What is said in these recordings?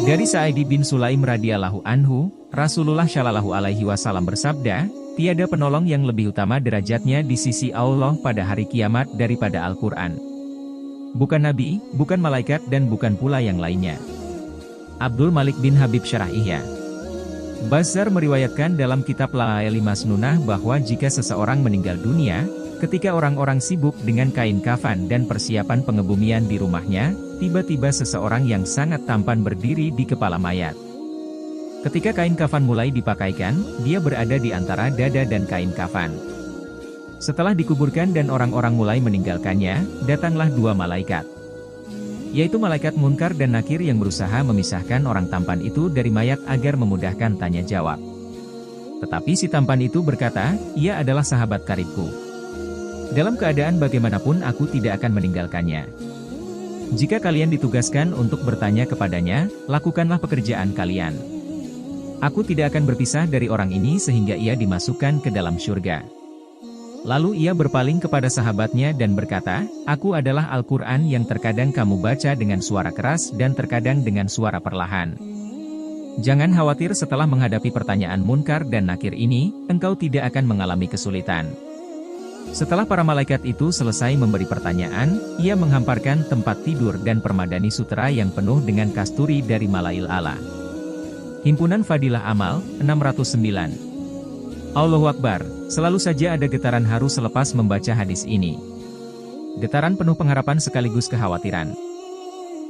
Dari Sa'id bin Sulaim radhiyallahu anhu, Rasulullah shallallahu alaihi wasallam bersabda, tiada penolong yang lebih utama derajatnya di sisi Allah pada hari kiamat daripada Al-Quran. Bukan nabi, bukan malaikat dan bukan pula yang lainnya. Abdul Malik bin Habib Syarah Ihya. Bazzar meriwayatkan dalam kitab La'aili Masnunah bahwa jika seseorang meninggal dunia, ketika orang-orang sibuk dengan kain kafan dan persiapan pengebumian di rumahnya, tiba-tiba seseorang yang sangat tampan berdiri di kepala mayat. Ketika kain kafan mulai dipakaikan, dia berada di antara dada dan kain kafan. Setelah dikuburkan dan orang-orang mulai meninggalkannya, datanglah dua malaikat, yaitu malaikat Munkar dan Nakir yang berusaha memisahkan orang tampan itu dari mayat agar memudahkan tanya jawab. Tetapi si tampan itu berkata, ia adalah sahabat karibku. Dalam keadaan bagaimanapun aku tidak akan meninggalkannya. Jika kalian ditugaskan untuk bertanya kepadanya, lakukanlah pekerjaan kalian. Aku tidak akan berpisah dari orang ini sehingga ia dimasukkan ke dalam syurga. Lalu ia berpaling kepada sahabatnya dan berkata, aku adalah Al-Quran yang terkadang kamu baca dengan suara keras dan terkadang dengan suara perlahan. Jangan khawatir setelah menghadapi pertanyaan Munkar dan Nakir ini, engkau tidak akan mengalami kesulitan. Setelah para malaikat itu selesai memberi pertanyaan, ia menghamparkan tempat tidur dan permadani sutera yang penuh dengan kasturi dari Malail A'la. Himpunan Fadilah Amal, 609. Allahu Akbar, selalu saja ada getaran haru selepas membaca hadis ini. Getaran penuh pengharapan sekaligus kekhawatiran.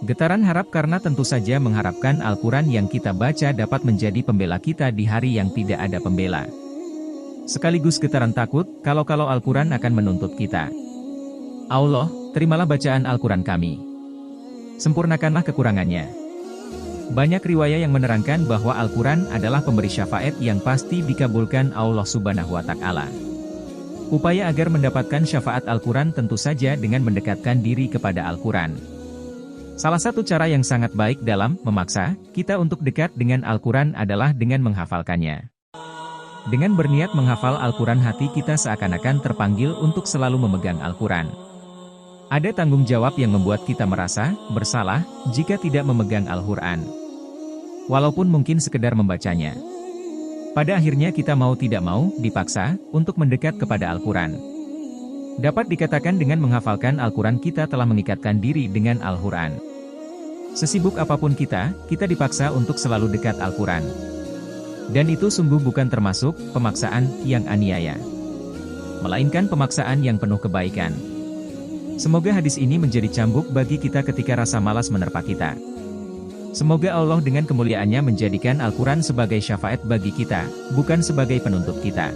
Getaran harap karena tentu saja mengharapkan Al-Quran yang kita baca dapat menjadi pembela kita di hari yang tidak ada pembela. Sekaligus getaran takut, kalau-kalau Al-Quran akan menuntut kita. Allah, terimalah bacaan Al-Quran kami. Sempurnakanlah kekurangannya. Banyak riwayat yang menerangkan bahwa Al-Quran adalah pemberi syafaat yang pasti dikabulkan Allah Subhanahu wa Ta'ala. Upaya agar mendapatkan syafaat Al-Quran tentu saja dengan mendekatkan diri kepada Al-Quran. Salah satu cara yang sangat baik dalam memaksa kita untuk dekat dengan Al-Quran adalah dengan menghafalkannya. Dengan berniat menghafal Al-Quran, hati kita seakan-akan terpanggil untuk selalu memegang Al-Quran. Ada tanggung jawab yang membuat kita merasa bersalah jika tidak memegang Al-Quran, walaupun mungkin sekedar membacanya. Pada akhirnya kita mau tidak mau dipaksa untuk mendekat kepada Al-Quran. Dapat dikatakan dengan menghafalkan Al-Quran kita telah mengikatkan diri dengan Al-Quran. Sesibuk apapun kita dipaksa untuk selalu dekat Al-Quran. Dan itu sungguh bukan termasuk pemaksaan yang aniaya, melainkan pemaksaan yang penuh kebaikan. Semoga hadis ini menjadi cambuk bagi kita ketika rasa malas menerpa kita. Semoga Allah dengan kemuliaannya menjadikan Al-Quran sebagai syafaat bagi kita, bukan sebagai penuntut kita.